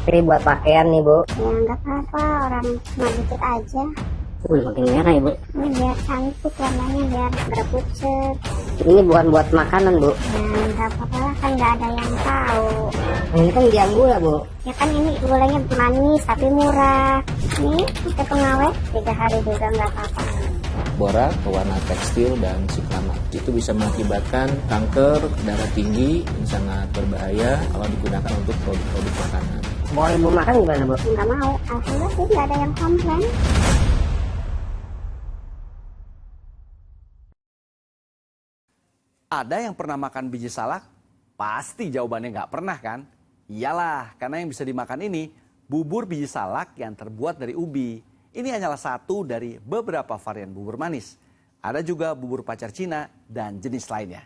Ini buat pakaian nih, Bu. Ya nggak apa-apa, orang cuma dikit aja. Makin merah ya, Bu. Ini biar cantik warnanya, biar nggak pucet. Ini bukan buat makanan, Bu. Ya nggak apa-apa lah, kan nggak ada yang tahu. Ini kan biang gula, Bu. Ya kan ini gulanya manis tapi murah. Ini kita pengawet 3 hari juga nggak apa-apa. Borak, pewarna tekstil, dan siklamat. Itu bisa mengakibatkan kanker, darah tinggi, yang sangat berbahaya kalau digunakan untuk produk-produk makanan. Boleh Bu makan gimana, Bu? Nggak mau, alhamdulillah sih nggak ada yang komplain. Ada yang pernah makan biji salak? Pasti jawabannya nggak pernah kan? Iyalah, karena yang bisa dimakan ini bubur biji salak yang terbuat dari ubi. Ini hanyalah satu dari beberapa varian bubur manis. Ada juga bubur pacar Cina dan jenis lainnya.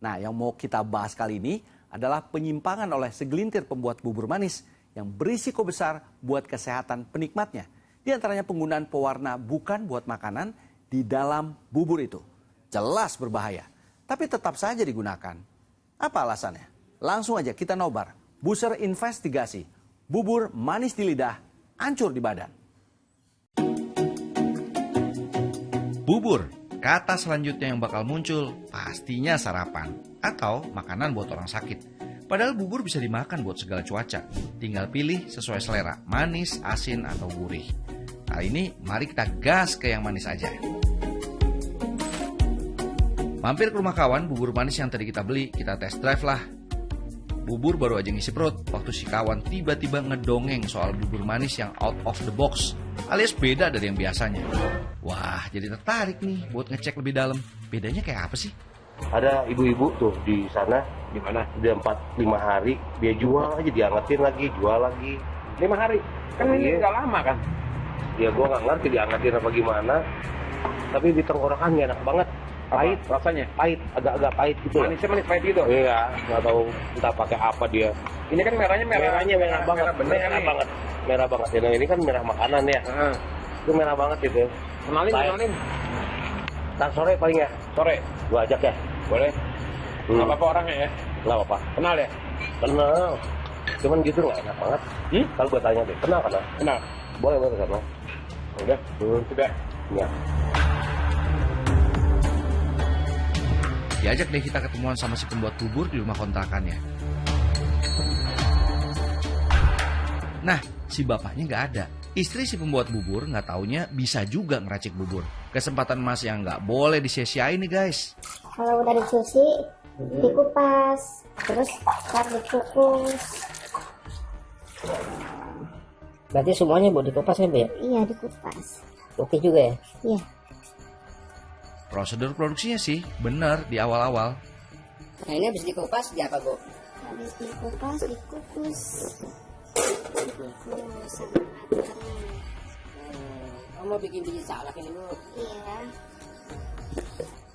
Nah, yang mau kita bahas kali ini adalah penyimpangan oleh segelintir pembuat bubur manis yang berisiko besar buat kesehatan penikmatnya. Di antaranya penggunaan pewarna bukan buat makanan di dalam bubur itu. Jelas berbahaya, tapi tetap saja digunakan. Apa alasannya? Langsung aja kita nobar. Buser investigasi. Bubur manis di lidah, hancur di badan. Bubur, kata selanjutnya yang bakal muncul pastinya sarapan atau makanan buat orang sakit. Padahal bubur bisa dimakan buat segala cuaca. Tinggal pilih sesuai selera, manis, asin, atau gurih. Kali ini mari kita gas ke yang manis aja. Mampir ke rumah kawan, bubur manis yang tadi kita beli, kita test drive lah. Bubur baru aja ngisi perut, waktu si kawan tiba-tiba ngedongeng soal bubur manis yang out of the box, alias beda dari yang biasanya. Wah, jadi tertarik nih buat ngecek lebih dalam. Bedanya kayak apa sih? Ada ibu-ibu tuh di sana, di mana? Udah 4-5 hari, dia jual aja, diangetin lagi, jual lagi. 5 hari? Kan ini nggak lama kan? Ya gua nggak ngerti diangetin apa gimana, tapi di tenggorokannya enak banget. Pahit rasanya? Pahit, agak-agak pahit gitu. Manisnya manis pahit gitu? Iya, nggak tahu entah pakai apa dia. Ini kan merahnya merah Merahnya merah banget, merah banget. Merah banget. Ya, ini kan merah makanan ya. Itu merah banget gitu. Kenalin. Ntar sore paling ya? Sore? Gua ajak ya? Boleh. Nggak apa-apa orangnya ya? Nggak apa-apa. Kenal ya? Kenal. Cuman gitu nggak enak banget. Kalau gue tanya deh, kenal? Kenal. Boleh kenal. Udah? Sudah. Ya. Diajak deh kita ketemuan sama si pembuat bubur di rumah kontrakannya. Nah, si bapaknya nggak ada. Istri si pembuat bubur nggak taunya bisa juga ngeracik bubur. Kesempatan emas yang nggak boleh disia-siain nih guys. Kalau udah dicuci, dikupas, terus ntar dikukus. Berarti semuanya Bu dikupas ya, Bu ya? Iya, dikupas. Putih juga ya? Iya. Prosedur produksinya sih bener di awal-awal. Nah, ini habis dikupas di apa, Bu? Habis dikupas, dikukus. Mau bikin biji salak ini, Bu? Iya.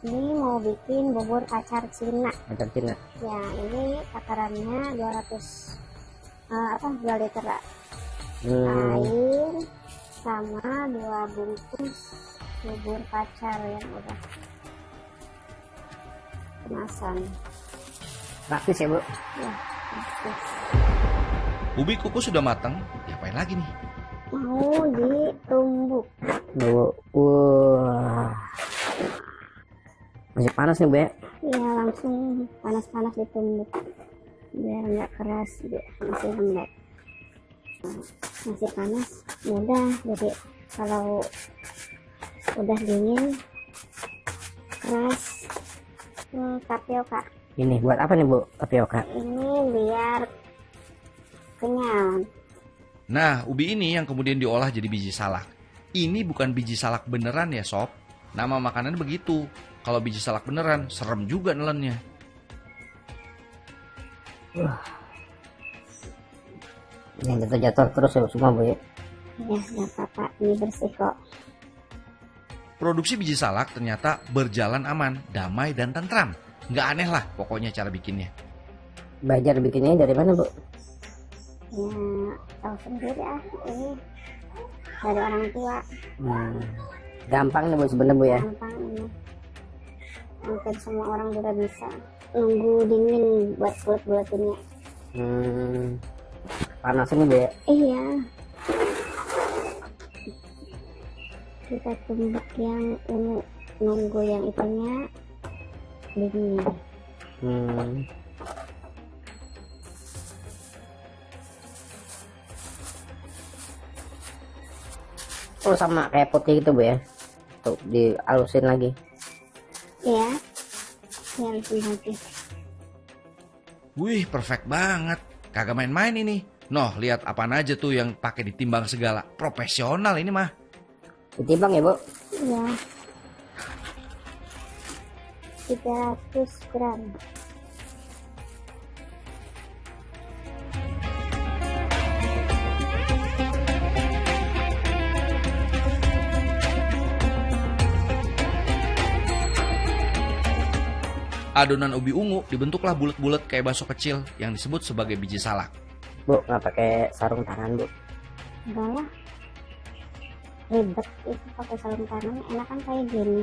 Ini mau bikin bubur acar Cina. Acar Cina. Ya, ini takarannya 2 liter air sama 2 bungkus bubur pacar yang udah kemasan. Praktis ya, Bu? Ya, praktis. Ubi kukus sudah matang, diapain lagi nih? Mau ditumbuk. Bu, wah. Masih panas nih, Bu ya? Ya, langsung panas-panas ditumbuk. Biar nggak keras, biar masih lembek. Masih panas, mudah. Jadi kalau udah dingin, keras, tapioka. Ini buat apa nih, Bu, tapioka? Ini biar kenyal. Nah, ubi ini yang kemudian diolah jadi biji salak. Ini bukan biji salak beneran ya, Sob. Nama makanan begitu. Kalau biji salak beneran, serem juga nelennya. Yang jatuh-jatuh terus ya semua, Bu ya? Ya, nggak apa-apa. Ini bersih kok. Produksi biji salak ternyata berjalan aman, damai, dan tentram. Nggak aneh lah pokoknya cara bikinnya. Belajar bikinnya dari mana, Bu? Ya, tahu sendiri ini dari orang tua. Gampang nih, Bu, sebenarnya, Bu ya? Gampang ini. Hampir semua orang juga bisa. Nunggu dingin buat bulat-bulatinnya. panas ini bu ya. Iya. Kita tumbuk yang nunggu yang itunya dingin. Oh sama kayak putih gitu bu ya, tuh dihalusin lagi. Iya. Yang lagi. Wih, perfect banget. Kagak main-main ini. Noh, lihat apaan aja tuh yang pakai ditimbang segala. Profesional ini mah. Ditimbang ya bu? Iya. 300 gram. Adonan ubi ungu dibentuklah bulat-bulat kayak bakso kecil yang disebut sebagai biji salak. Bu, nggak pakai sarung tangan bu? Enggak lah. Ribet itu pakai sarung tangan, enakan kayak gini.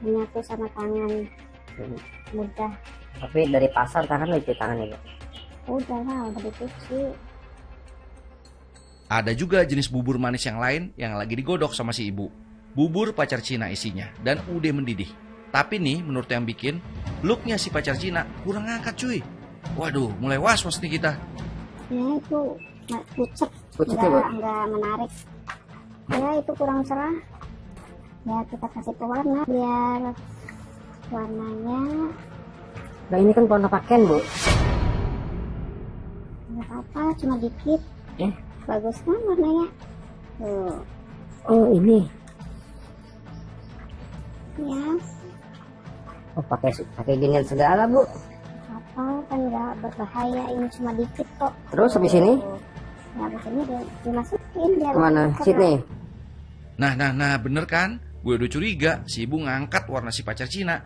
Menyatu sama tangan. Mudah. Tapi dari pasar tangan udah cuci tangan ya bu? Udah lah, udah dicuci. Ada juga jenis bubur manis yang lain yang lagi digodok sama si ibu. Bubur pacar Cina isinya dan udah mendidih. Tapi nih menurut yang bikin, looknya si pacar Cina kurang ngangkat cuy. Waduh, mulai was-was nih kita. Ya itu pucet, Pucet ya bu? enggak menarik. Ya itu kurang cerah. Ya kita kasih pewarna biar warnanya. Nah ini kan warna pakaian bu. Nggak apa-apa, cuma dikit. Bagus kan warnanya? Tuh. Oh ini. Ya. Oh pakai ginian segala bu. Apa kan nggak berbahaya, ini cuma dikit kok. Terus habis ini? Ya habis ini dimasukin biar Kemana? Sini. Nah, bener kan? Gue udah curiga si ibu ngangkat warna si pacar Cina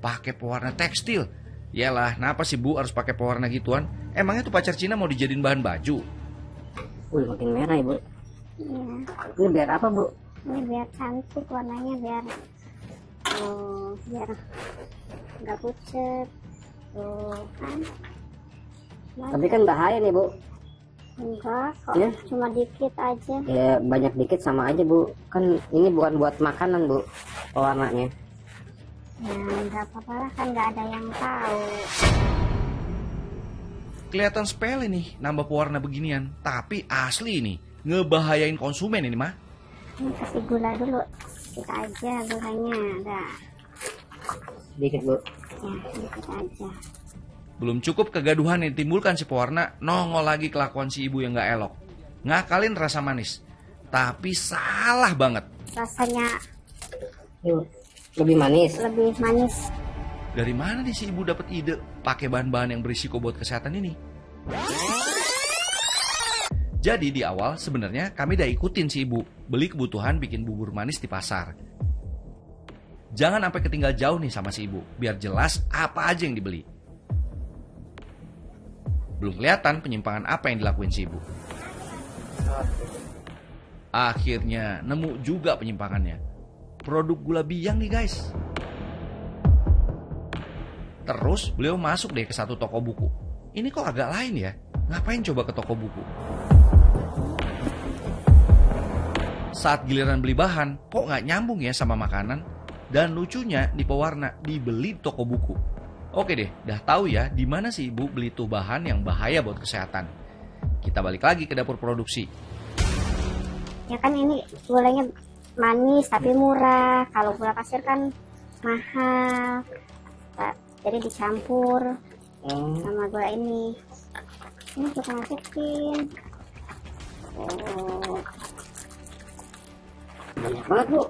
pakai pewarna tekstil. Yalah, kenapa sih bu harus pakai pewarna gituan? Emangnya tuh pacar Cina mau dijadiin bahan baju? Makin merah ibu. Iya. Ini biar apa bu? Ini biar cantik warnanya, biar biar nggak pucet. Tuh kan. Tapi kan bahaya nih bu. Enggak kok, Ya? cuma dikit aja. Ya banyak dikit sama aja bu. Kan ini bukan buat makanan bu, pewarnanya. Ya nggak apa-apa lah, kan nggak ada yang tahu. Kelihatan sepele nih nambah pewarna beginian, tapi asli ini ngebahayain konsumen ini mah. Ini kasih gula dulu, kita aja gulanya, dah. Dikit bu. Ya dikit aja. Belum cukup kegaduhan yang ditimbulkan si pewarna, nongol lagi kelakuan si ibu yang gak elok. Ngakalin rasa manis, tapi salah banget. Rasanya Yuk, lebih manis. lebih manis. Dari mana nih si ibu dapat ide pakai bahan-bahan yang berisiko buat kesehatan ini? Jadi di awal sebenarnya kami udah ikutin si ibu beli kebutuhan bikin bubur manis di pasar. Jangan sampai ketinggal jauh nih sama si ibu, biar jelas apa aja yang dibeli. Belum kelihatan penyimpangan apa yang dilakuin si ibu. Akhirnya nemu juga penyimpangannya. Produk gula biang nih guys. Terus beliau masuk deh ke satu toko buku. Ini kok agak lain ya? Ngapain coba ke toko buku? Saat giliran beli bahan, kok nggak nyambung ya sama makanan? Dan lucunya di pewarna dibeli di toko buku. Oke deh, udah tahu ya di mana sih ibu beli tuh bahan yang bahaya buat kesehatan. Kita balik lagi ke dapur produksi. Ya kan ini gulanya manis tapi murah. Kalau gula pasir kan mahal. Jadi dicampur sama gula ini. Ini kita masukin. Oh. Banyak banget bu.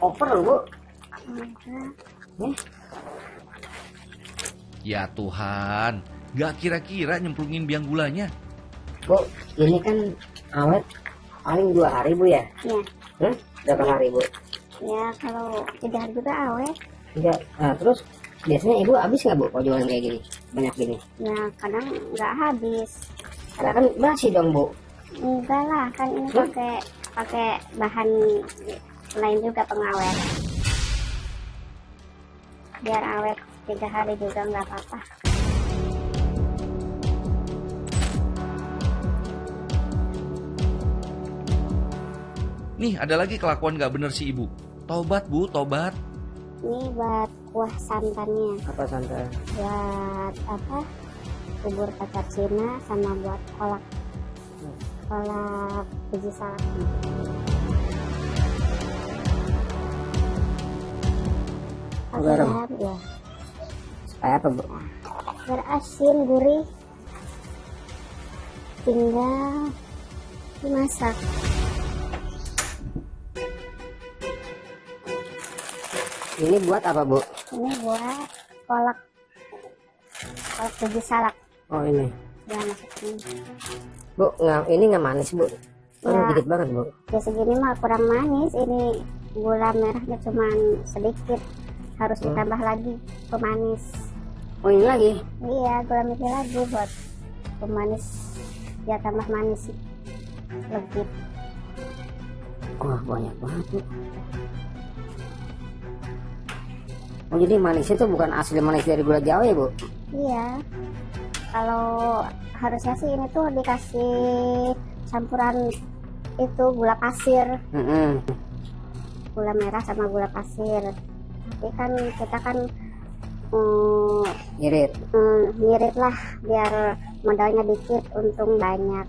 Over loh bu. Ya Tuhan, gak kira-kira nyemplungin biang gulanya. Bu, ini kan awet paling 2 hari bu ya? Ya. Berapa hari bu? Ya kalau 3 hari juga awet. Enggak. Nah terus biasanya ibu habis nggak bu kalau jualan kayak gini? Banyak gini? Ya kadang nggak habis. Karena kan basi dong bu. Enggak lah, kan ini pakai bahan lain juga pengawet. Biar awet 3 hari juga nggak apa-apa. Nih ada lagi kelakuan gak bener si ibu. Tobat bu, tobat. Ini buat kuah santannya. Apa santan? Buat apa? Bubur kacang Cina sama buat kolak biji salak. Pakai Garam. garam ya. Supaya apa bu? Biar asin gurih. Tinggal dimasak. Ini buat apa bu? Ini buat kolak biji salak. Oh ini. Ya masukin. Bu, ini nggak manis bu. Kan Ya. dikit banget bu. Ya segini mah kurang manis. Ini gula merahnya cuman sedikit. Harus ditambah lagi pemanis. Oh ini lagi. Iya, gula merah lagi buat pemanis. Ya tambah manis legit. Wah banyak banget bu. Oh jadi manis itu bukan asli manis dari gula Jawa ya bu? Iya. Kalau harusnya sih ini tuh dikasih campuran itu gula pasir, gula merah sama gula pasir. Tapi kan kita kan Irit. ngirit lah biar modalnya dikit, untung banyak.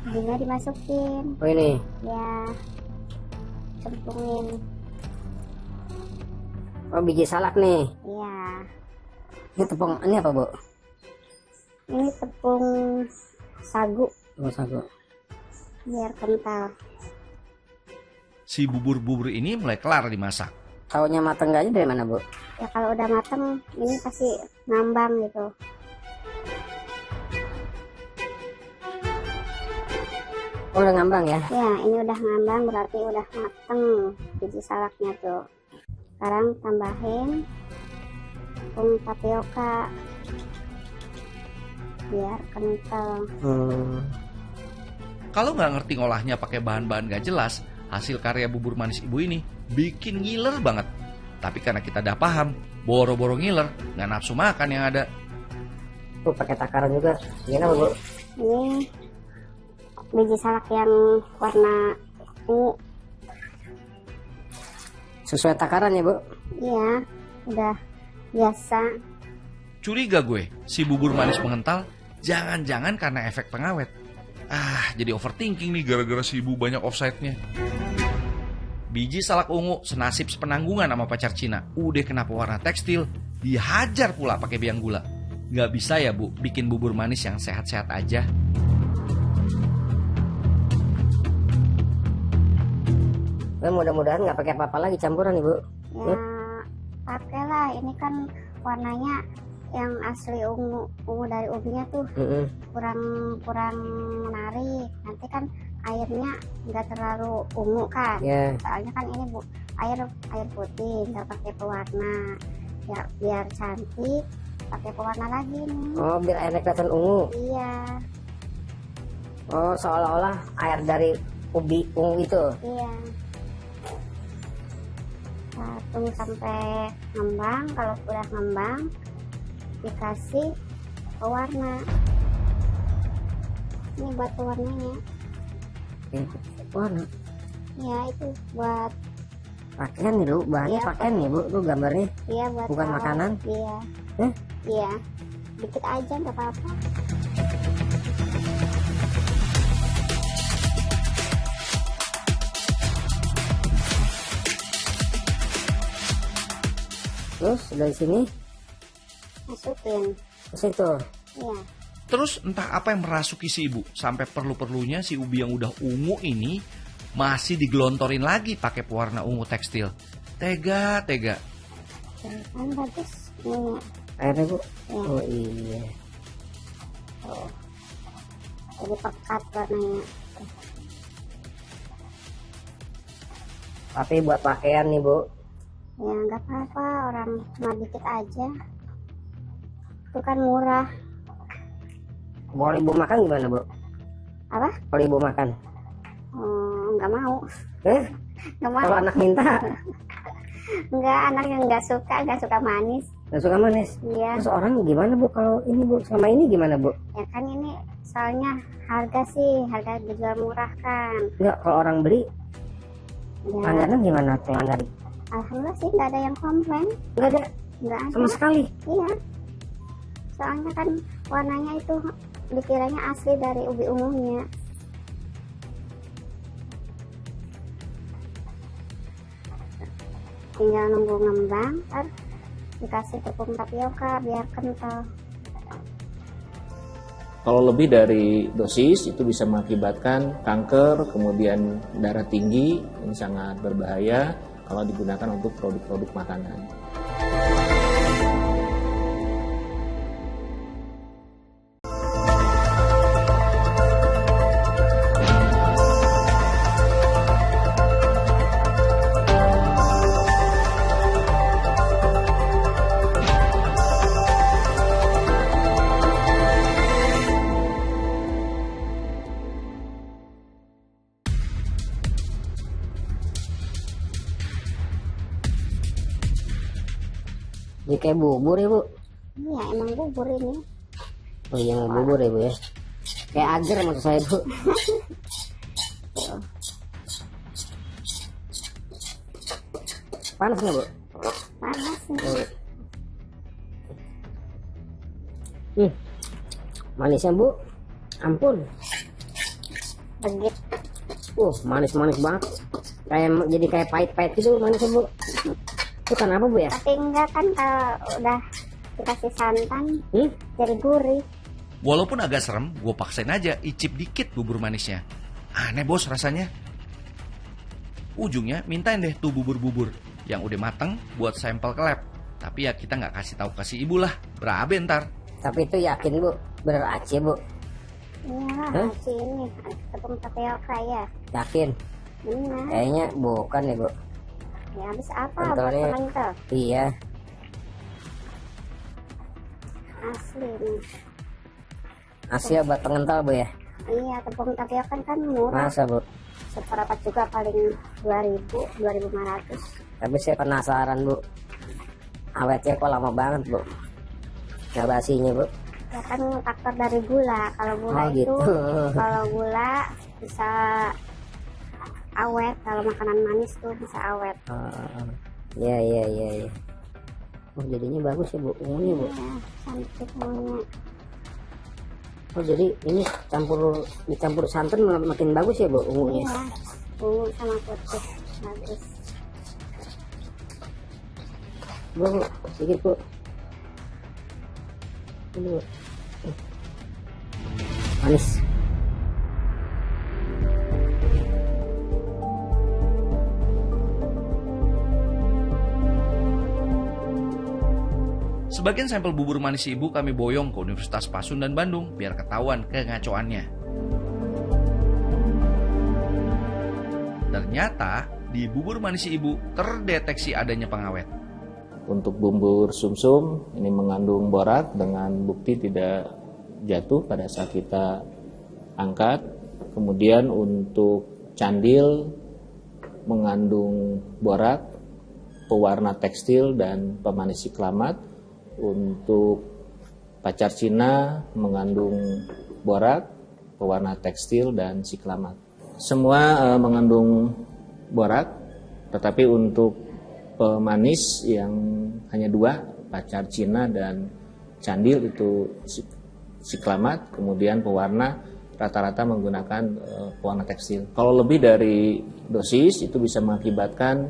Bunga dimasukin, Oh ini. ya cemplungin. Oh biji salak nih. Ya, Ini tepung, ini apa bu? ini tepung sagu Tepung sagu. biar kental. Si bubur-bubur ini mulai kelar dimasak. Taunya mateng gaknya dari mana bu? Ya kalau udah mateng ini pasti ngambang gitu. Oh udah ngambang ya? Ya ini udah ngambang berarti udah mateng biji salaknya tuh. Sekarang tambahin tepung tapioka biar kental. Kalau nggak ngerti ngolahnya pakai bahan-bahan gak jelas, hasil karya bubur manis ibu ini bikin ngiler banget. Tapi karena kita udah paham, boro-boro ngiler, nggak nafsu makan yang ada. Tuh pakai takaran juga. Gimana bu? Ini biji salak yang warna ungu. Sesuai takaran ya bu? Iya, udah biasa. Curiga gue, si bubur manis mengental, jangan-jangan karena efek pengawet. Jadi overthinking nih gara-gara si ibu banyak offside-nya. Biji salak ungu senasib sepenanggungan sama pacar Cina. Udah kenapa warna tekstil, dihajar pula pakai biang gula. Nggak bisa ya bu, bikin bubur manis yang sehat-sehat aja. Mudah-mudahan nggak pakai apa-apa lagi campuran ibu. Ya, pakailah. Ini kan warnanya yang asli ungu dari ubinya tuh kurang menarik. Nanti kan airnya nggak terlalu ungu kan. Ya. Soalnya kan ini air putih, nggak pakai pewarna. Ya biar cantik, pakai pewarna lagi nih. Oh biar airnya kelihatan ungu. Iya, Oh seolah-olah air dari ubi ungu itu. iya. Nah, tunggu sampai ngembang. Kalau udah ngembang, dikasih pewarna. Ini buat pewarnanya. Warna. Ya itu buat, Pakaian nih bu, bahannya Iya, pakaian nih bu, tuh gambarnya. iya buat Bukan kaos. makanan? Iya. Eh? Iya. Dikit aja nggak apa-apa. Terus dari sini Masukin. ke situ. Iya. Terus entah apa yang merasuki si ibu, sampai perlu-perlunya si ubi yang udah ungu ini masih digelontorin lagi pakai pewarna ungu tekstil. Tega. Kan bagus. Ini. Airnya bu. Iya. Oh iya. Jadi pekat warnanya. Tapi buat pakaian nih bu. Ya nggak apa-apa, orang cuma dikit aja. Itu kan murah. Kalau ibu makan gimana bu? Apa? Kalau ibu makan? Nggak mau. Nggak Nggak mau. Kalau anak minta? Nggak, anak yang nggak suka manis. Nggak suka manis. Iya. Terus orang gimana Bu kalau ini Bu? Selama ini gimana Bu? Ya kan ini soalnya harga dijual murah kan. Enggak, kalau orang beli Ya, langganan gimana pelanggan? alhamdulillah sih nggak ada yang komplain. Nggak ada Nggak ada. sama sekali. Iya. Soalnya kan warnanya itu dikiranya asli dari ubi ungunya. Tinggal nunggu ngembang, ntar dikasih tepung tapioka biar kental. Kalau lebih dari dosis itu bisa mengakibatkan kanker, kemudian darah tinggi, ini sangat berbahaya kalau digunakan untuk produk-produk makanan. Jadi kayak bubur ya Bu? Iya emang bubur ini. Oh iya mau bubur ya Bu ya? Kayak agar maksud saya Bu. Panas nggak Bu? Panas nih. Manisnya Bu, ampun. Begitu. Manis-manis banget. Jadi kayak pahit-pahit gitu manisnya Bu. Itu kenapa Bu ya? Tapi enggak kan kalau udah dikasih santan jadi gurih. Walaupun agak serem, gue paksain aja icip dikit bubur manisnya. Aneh bos rasanya. Ujungnya mintain deh tuh bubur-bubur yang udah mateng buat sampel ke lab. Tapi ya kita nggak kasih tahu kasih ibu lah, berabe ntar. Tapi itu yakin Bu, bener aci Bu? Iya, aci ini tepung tapioka ya. Yakin? Benar. Kayaknya bukan ya Bu. Ya habis apa buat Kentalnya. pengental? Iya, Asli nih. asli obat pengental Bu ya? Iya, tepung tapioka kan murah. Masa Bu? Seperempat juga paling 2.000, 2.500. Tapi saya penasaran Bu, awetnya kok lama banget Bu? Nggak basinya Bu? Ya kan faktor dari gula. Kalau gula Oh, itu, gitu. kalau gula bisa awet. Kalau makanan manis tuh bisa awet. Iya. Oh jadinya bagus ya Bu, ungunya Bu. Ya, cantik ungunya. Oh jadi ini dicampur santan makin bagus ya Bu ungunya. Iya, ungu sama putih bagus. Bu, sedikit Bu. Ini Bu. Manis. Sebagian sampel bubur manis ibu kami boyong ke Universitas Pasundan Bandung biar ketahuan kengacoannya. Ternyata di bubur manis ibu terdeteksi adanya pengawet. Untuk bubur sumsum ini mengandung borak dengan bukti tidak jatuh pada saat kita angkat. Kemudian untuk candil mengandung borak, pewarna tekstil dan pemanis siklamat. Untuk pacar Cina mengandung borak, pewarna tekstil dan siklamat. Semua mengandung borak, tetapi untuk pemanis yang hanya 2, pacar Cina dan candil itu siklamat, kemudian pewarna rata-rata menggunakan pewarna tekstil. Kalau lebih dari dosis itu bisa mengakibatkan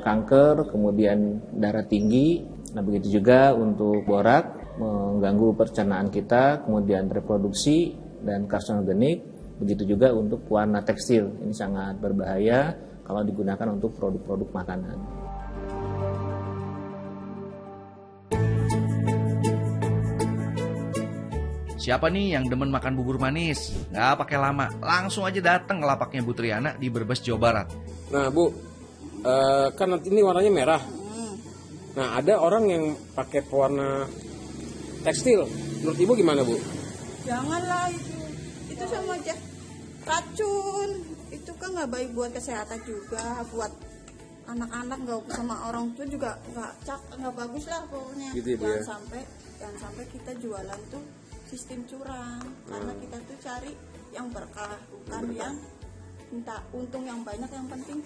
kanker, kemudian darah tinggi. Nah begitu juga untuk borak mengganggu pencernaan kita, kemudian reproduksi dan karsinogenik. Begitu juga untuk pewarna tekstil, ini sangat berbahaya kalau digunakan untuk produk-produk makanan. Siapa nih yang demen makan bubur manis? Nggak pakai lama, langsung aja datang ke lapaknya Bu Triana di Brebes, Jawa Barat. Nah Bu, kan nanti ini warnanya merah. Nah ada orang yang pakai pewarna tekstil. Menurut Ibu gimana Bu? Janganlah itu sama aja racun. Itu kan nggak baik buat kesehatan juga, buat anak-anak nggak sama orang tua juga nggak bagus lah pokoknya. Gitu ya, Bu, ya? Jangan sampai kita jualan tuh sistem curang, karena kita tuh cari yang berkah, bukan yang minta untung yang banyak. Yang penting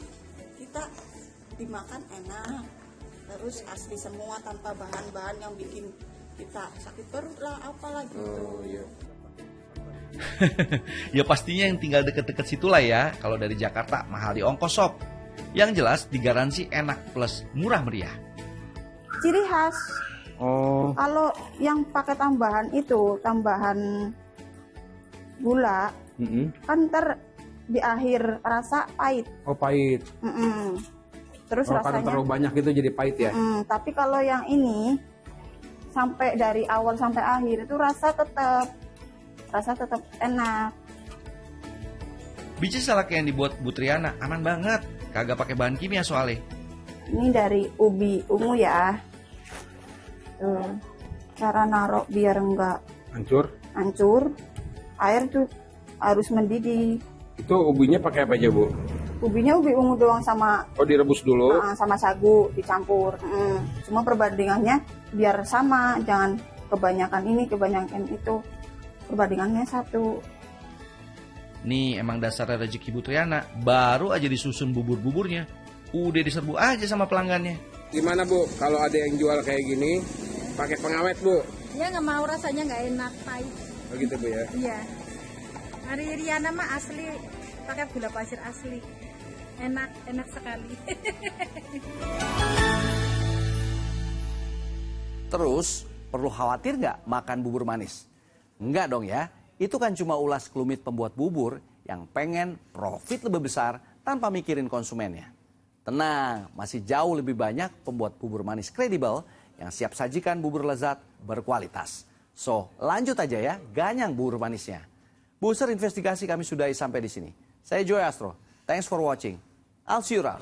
kita dimakan enak, terus asli semua tanpa bahan-bahan yang bikin kita sakit perut lah, apalah gitu. Oh iya. Ya pastinya yang tinggal deket-deket situlah ya. Kalau dari Jakarta mahal di ongkos sob. Yang jelas digaransi enak plus murah meriah. Ciri khas. Oh. Kalau yang pakai tambahan itu, tambahan gula, kan ntar di akhir rasa pahit. Oh pahit. Terus Karena rasanya terlalu banyak itu jadi pahit ya. tapi kalau yang ini sampai dari awal sampai akhir itu rasa tetap enak. Biji salak yang dibuat Bu Triana aman banget. Kagak pakai bahan kimia soalnya. Ini dari ubi ungu ya. Tuh, cara narok biar enggak hancur. Air tuh harus mendidih. Itu ubinya pakai apa aja, Bu? Ubinya ubi ungu doang sama Direbus dulu. sama sagu dicampur. Cuma perbandingannya biar sama, jangan kebanyakan ini, kebanyakan itu. Perbandingannya satu. Nih emang dasar rezeki Bu Triana. Baru aja disusun bubur-buburnya. Udah diserbu aja sama pelanggannya. Gimana, Bu? Kalau ada yang jual kayak gini, pakai pengawet, Bu? Ya nggak mau, rasanya nggak enak, pahit. Oh gitu, Bu ya? Iya. Hari Riana mah asli, pakai gula pasir asli. Enak sekali. Terus, perlu khawatir nggak makan bubur manis? Enggak dong ya. Itu kan cuma ulas kelumit pembuat bubur yang pengen profit lebih besar tanpa mikirin konsumennya. Tenang, masih jauh lebih banyak pembuat bubur manis kredibel yang siap sajikan bubur lezat berkualitas. So, lanjut aja ya, ganyang bubur manisnya. Booster investigasi kami sudahi sampai di sini. Saya Joy Astro. Thanks for watching. I'll see you around.